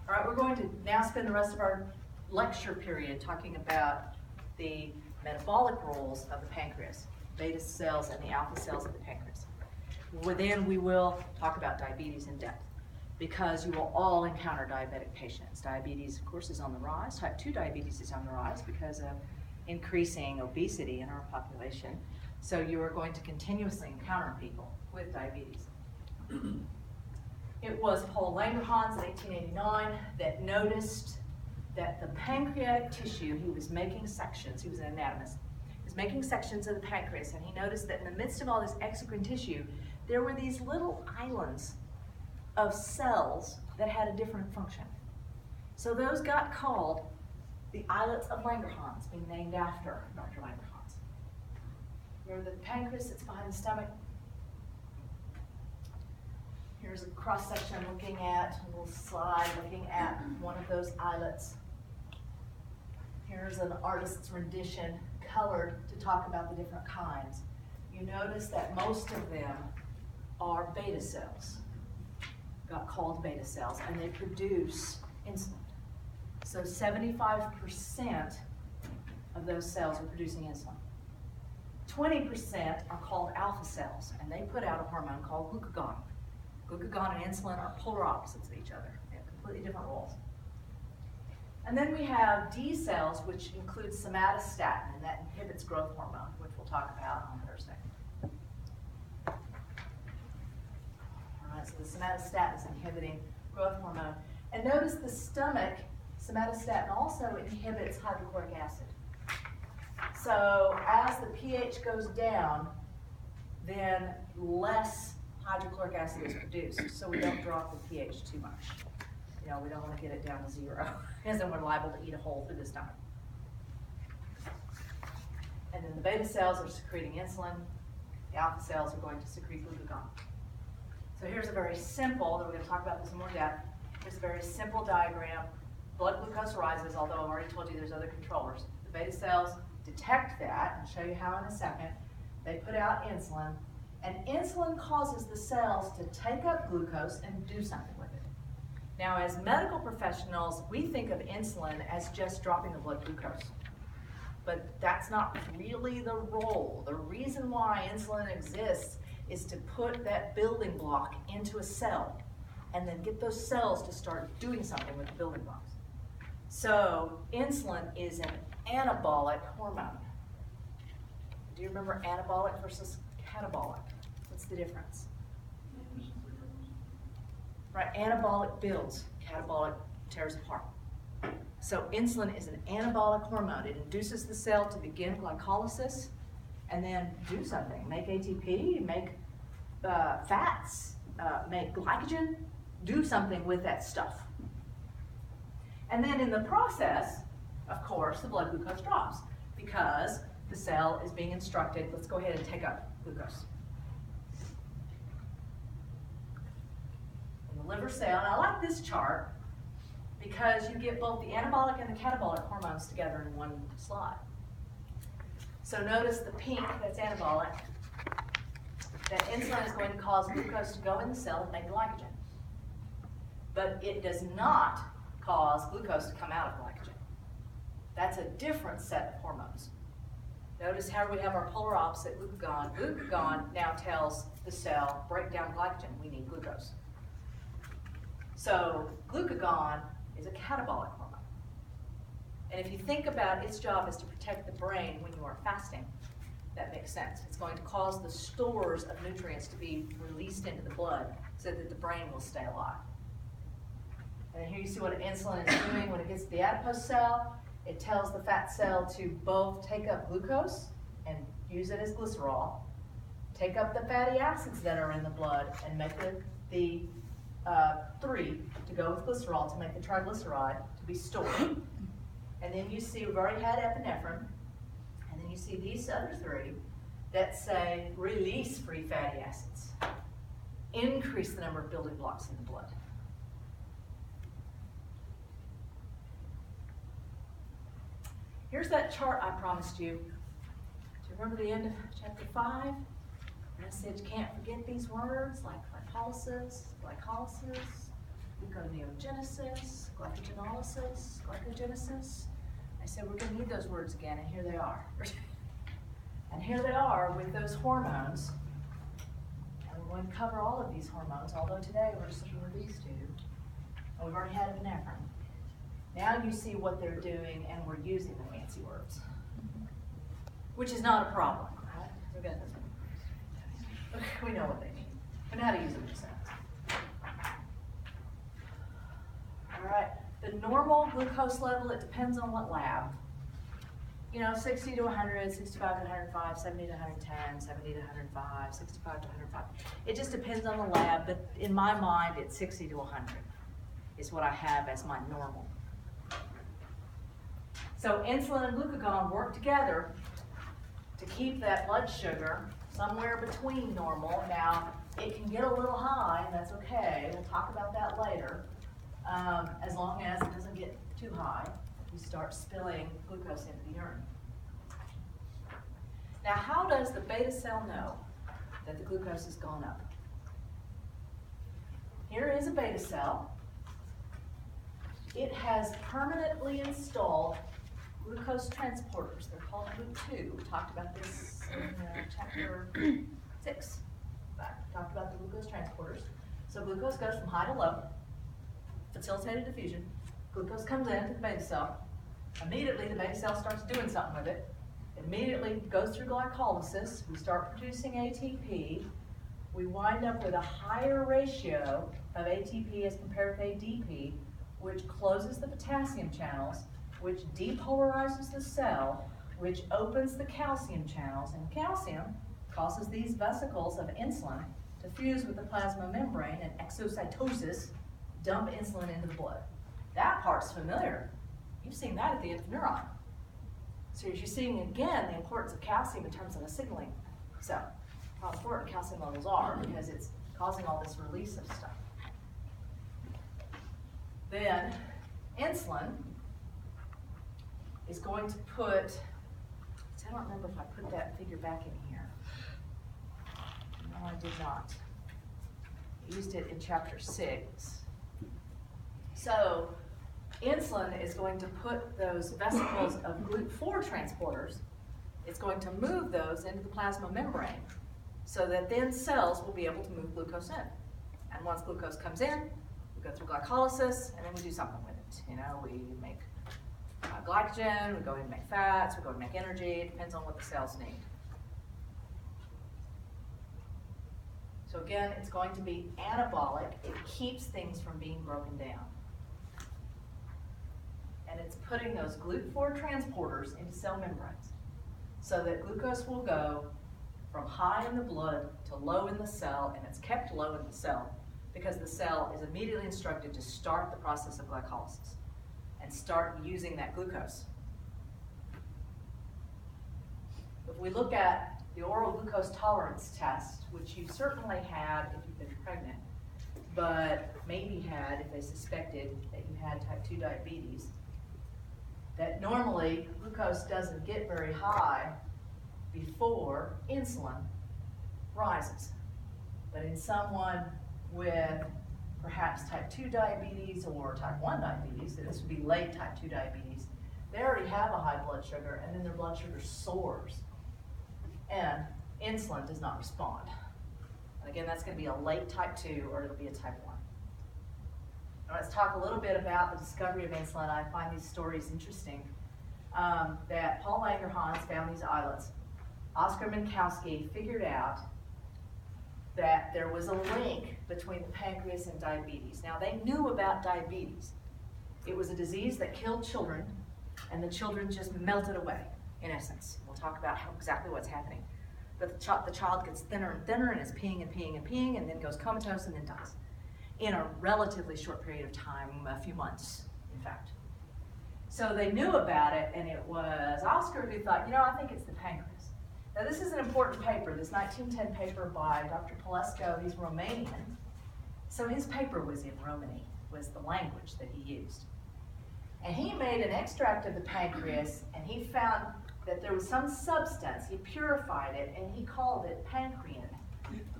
All right, we're going to now spend the rest of our lecture period talking about the metabolic roles of the pancreas, beta cells and the alpha cells of the pancreas. Then we will talk about diabetes in depth, because you will all encounter diabetic patients. Diabetes, of course, is on the rise. Type 2 diabetes is on the rise because of increasing obesity in our population. So you are going to continuously encounter people with diabetes. It was Paul Langerhans in 1889 that noticed that the pancreatic tissue, he was making sections, he was an anatomist, he was making sections of the pancreas, and he noticed that in the midst of all this exocrine tissue, there were these little islands of cells that had a different function. So those got called the islets of Langerhans, being named after Dr. Langerhans. Remember the pancreas sits behind the stomach? Here's a cross-section looking at, a little slide looking at one of those islets. Here's an artist's rendition, colored, to talk about the different kinds. You notice that most of them are beta cells, got called beta cells, and they produce insulin. So 75% of those cells are producing insulin. 20% are called alpha cells, and they put out a hormone called glucagon. Glucagon and insulin are polar opposites of each other. They have completely different roles. And then we have D cells, which includes somatostatin, and that inhibits growth hormone, which we'll talk about on Thursday. All right, so the somatostatin is inhibiting growth hormone. And notice the stomach, somatostatin also inhibits hydrochloric acid. So as the pH goes down, then less hydrochloric acid is produced, so we don't drop the pH too much. You know, we don't want to get it down to 0, because then we're liable to eat a hole through the stomach. And then the beta cells are secreting insulin. The alpha cells are going to secrete glucagon. So here's a very simple, we're going to talk about this in more depth, here's a very simple diagram. Blood glucose rises, although I've already told you there's other controllers. The beta cells detect that, and I'll show you how in a second. They put out insulin, and insulin causes the cells to take up glucose and do something with it. Now, as medical professionals, we think of insulin as just dropping the blood glucose. But that's not really the role. The reason why insulin exists is to put that building block into a cell and then get those cells to start doing something with the building blocks. So insulin is an anabolic hormone. Do you remember anabolic versus catabolic? What's the difference? Right, anabolic builds, catabolic tears apart. So insulin is an anabolic hormone. It induces the cell to begin glycolysis and then do something. Make ATP, make fats, make glycogen, do something with that stuff. And then in the process, of course, the blood glucose drops because the cell is being instructed, let's go ahead and take up glucose. In the liver cell, and I like this chart because you get both the anabolic and the catabolic hormones together in one slide. So notice the pink, that's anabolic. That insulin is going to cause glucose to go in the cell and make glycogen. But it does not cause glucose to come out of glycogen. That's a different set of hormones. Notice how we have our polar opposite, glucagon. Glucagon now tells the cell, break down glycogen, we need glucose. So glucagon is a catabolic hormone. And if you think about its job is to protect the brain when you are fasting, that makes sense. It's going to cause the stores of nutrients to be released into the blood so that the brain will stay alive. And here you see what insulin is doing when it gets to the adipose cell. It tells the fat cell to both take up glucose and use it as glycerol, take up the fatty acids that are in the blood and make the 3 to go with glycerol to make the triglyceride to be stored. And then you see we've already had epinephrine, and then you see these other 3 that say release free fatty acids, increase the number of building blocks in the blood. Here's that chart I promised you. Do you remember the end of chapter 5? And I said you can't forget these words like lipolysis, glycolysis, gluconeogenesis, glycogenolysis, glycogenesis. I said we're going to need those words again, and here they are. And here they are with those hormones. And we're going to cover all of these hormones, although today we're just looking at these two. And we've already had epinephrine. Now you see what they're doing, and we're using the fancy words, which is not a problem. Right? We know what they mean. We know how to use them in a sense. All right, the normal glucose level, it depends on what lab. You know, 60 to 100, 65 to 105, 70 to 110, 70 to 105, 65 to 105. It just depends on the lab, but in my mind, it's 60 to 100 is what I have as my normal. So insulin and glucagon work together to keep that blood sugar somewhere between normal. Now, it can get a little high, and that's okay. We'll talk about that later. As long as it doesn't get too high, you start spilling glucose into the urine. Now, how does the beta cell know that the glucose has gone up? Here is a beta cell. It has permanently installed glucose transporters. They're called GLUT2. We talked about this in chapter 6. We talked about the glucose transporters. So glucose goes from high to low, facilitated diffusion. Glucose comes into the beta cell. Immediately, the beta cell starts doing something with it. It immediately goes through glycolysis. We start producing ATP. We wind up with a higher ratio of ATP as compared with ADP, which closes the potassium channels, which depolarizes the cell, which opens the calcium channels, and calcium causes these vesicles of insulin to fuse with the plasma membrane and exocytosis, dump insulin into the blood. That part's familiar. You've seen that at the interneuron. So you're seeing again the importance of calcium in terms of a signaling cell. How important calcium levels are because it's causing all this release of stuff. Then insulin is going to put, I don't remember if I put that figure back in here. No, I did not. I used it in chapter 6. So insulin is going to put those vesicles of GLUT4 transporters, it's going to move those into the plasma membrane so that then cells will be able to move glucose in. And once glucose comes in, we go through glycolysis, and then we do something with it. You know, we make glycogen, we go ahead and make fats, we go ahead and make energy. It depends on what the cells need. So again, it's going to be anabolic. It keeps things from being broken down. And it's putting those GLUT4 transporters into cell membranes so that glucose will go from high in the blood to low in the cell, and it's kept low in the cell because the cell is immediately instructed to start the process of glycolysis and start using that glucose. If we look at the oral glucose tolerance test, which you certainly had if you've been pregnant, but maybe had if they suspected that you had type 2 diabetes, that normally glucose doesn't get very high before insulin rises. But in someone with perhaps type 2 diabetes or type 1 diabetes, and this would be late type 2 diabetes, they already have a high blood sugar, and then their blood sugar soars. And insulin does not respond. And again, that's going to be a late type 2 or it'll be a type 1. Now let's talk a little bit about the discovery of insulin. I find these stories interesting. That Paul Langerhans found these islets. Oscar Minkowski figured out that there was a link between the pancreas and diabetes. Now they knew about diabetes. It was a disease that killed children, and the children just melted away, in essence. We'll talk about exactly what's happening. But the child gets thinner and thinner and is peeing and peeing and peeing and then goes comatose and then dies in a relatively short period of time, a few months, in fact. So they knew about it, and it was Oscar who thought, you know, I think it's the pancreas. Now this is an important paper, this 1910 paper by Dr. Polescu. He's Romanian. So his paper was in Romany, was the language that he used. And he made an extract of the pancreas, and he found that there was some substance, he purified it, and he called it pancrean,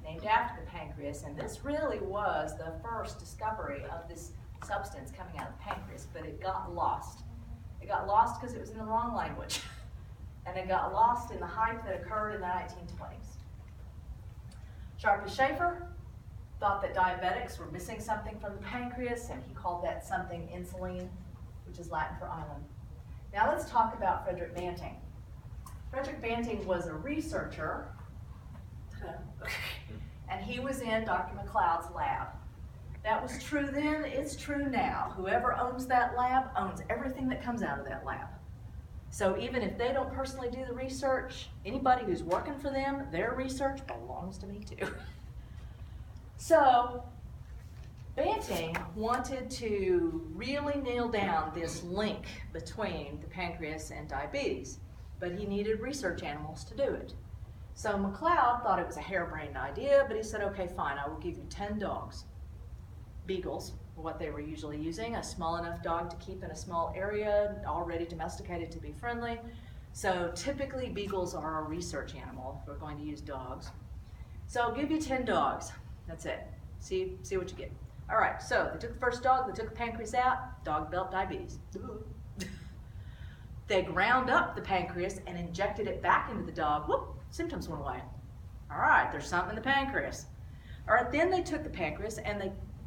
named after the pancreas. And this really was the first discovery of this substance coming out of the pancreas, but it got lost. It got lost because it was in the wrong language. And it got lost in the hype that occurred in the 1920s. Sharpie-Schaefer thought that diabetics were missing something from the pancreas, and he called that something insulin, which is Latin for island. Now let's talk about Frederick Banting. Frederick Banting was a researcher, and he was in Dr. McLeod's lab. That was true then, it's true now. Whoever owns that lab owns everything that comes out of that lab. So even if they don't personally do the research, anybody who's working for them, their research belongs to me too. So Banting wanted to really nail down this link between the pancreas and diabetes, but he needed research animals to do it. So McLeod thought it was a harebrained idea, but he said, okay, fine, I will give you 10 dogs. Beagles, what they were usually using, a small enough dog to keep in a small area, already domesticated to be friendly. So typically beagles are a research animal. We're going to use dogs. So I'll give you 10 dogs. That's it. See what you get. All right, so they took the first dog, they took the pancreas out, dog developed diabetes. They ground up the pancreas and injected it back into the dog. Whoop, symptoms went away. All right, there's something in the pancreas. All right, then they took the pancreas and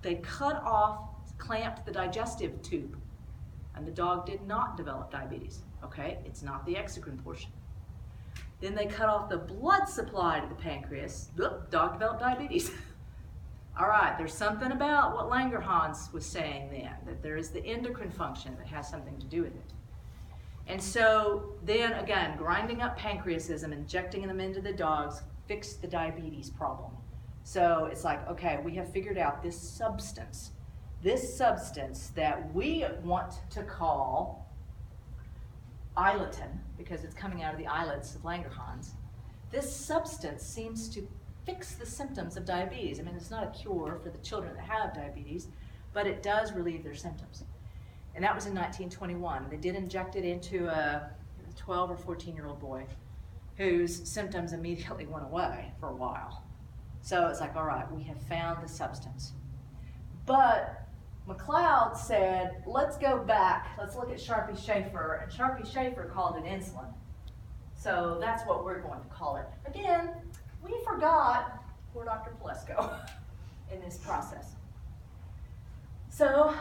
they clamped the digestive tube, and the dog did not develop diabetes. Okay, it's not the exocrine portion. Then they cut off the blood supply to the pancreas. Whoop, dog developed diabetes. All right, there's something about what Langerhans was saying then, that there is the endocrine function that has something to do with it. And so then again, grinding up pancreasism, injecting them into the dogs, fixed the diabetes problem. So it's like, okay, we have figured out this substance that we want to call iletin, because it's coming out of the islets of Langerhans. This substance seems to fix the symptoms of diabetes. I mean, it's not a cure for the children that have diabetes, but it does relieve their symptoms. And that was in 1921. They did inject it into a 12 or 14-year-old boy whose symptoms immediately went away for a while. So it's like, all right, we have found the substance. But McLeod said, let's go back, let's look at Sharpie-Schaefer, and Sharpie-Schaefer called it insulin. So that's what we're going to call it. Again, we forgot poor Dr. Plesko in this process. So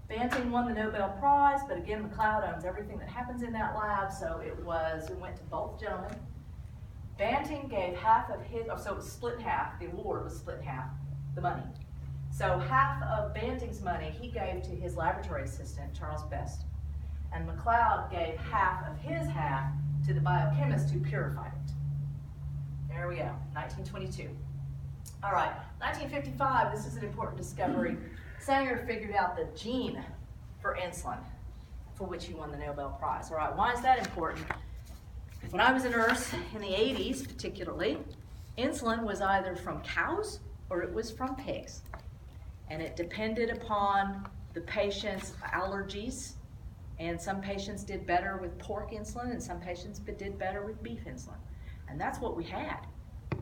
Banting won the Nobel Prize, but again, McLeod owns everything that happens in that lab, so it went to both gentlemen. Banting gave half of his, so it was split in half, the award was split in half, the money. So half of Banting's money he gave to his laboratory assistant, Charles Best, and McLeod gave half of his half to the biochemist who purified it. There we go, 1922. All right, 1955, this is an important discovery. Sanger figured out the gene for insulin, for which he won the Nobel Prize. All right, why is that important? When I was a nurse in the 80s particularly, insulin was either from cows or it was from pigs. And it depended upon the patient's allergies. And some patients did better with pork insulin and some patients did better with beef insulin. And that's what we had.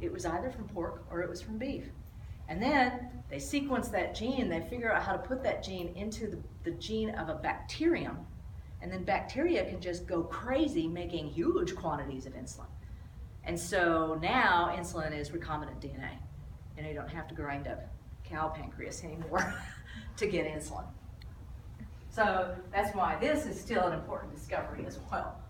It was either from pork or it was from beef. And then they sequence that gene, they figure out how to put that gene into the gene of a bacterium, and then bacteria can just go crazy making huge quantities of insulin. And so now insulin is recombinant DNA. You don't have to grind up cow pancreas anymore to get insulin. So that's why this is still an important discovery as well.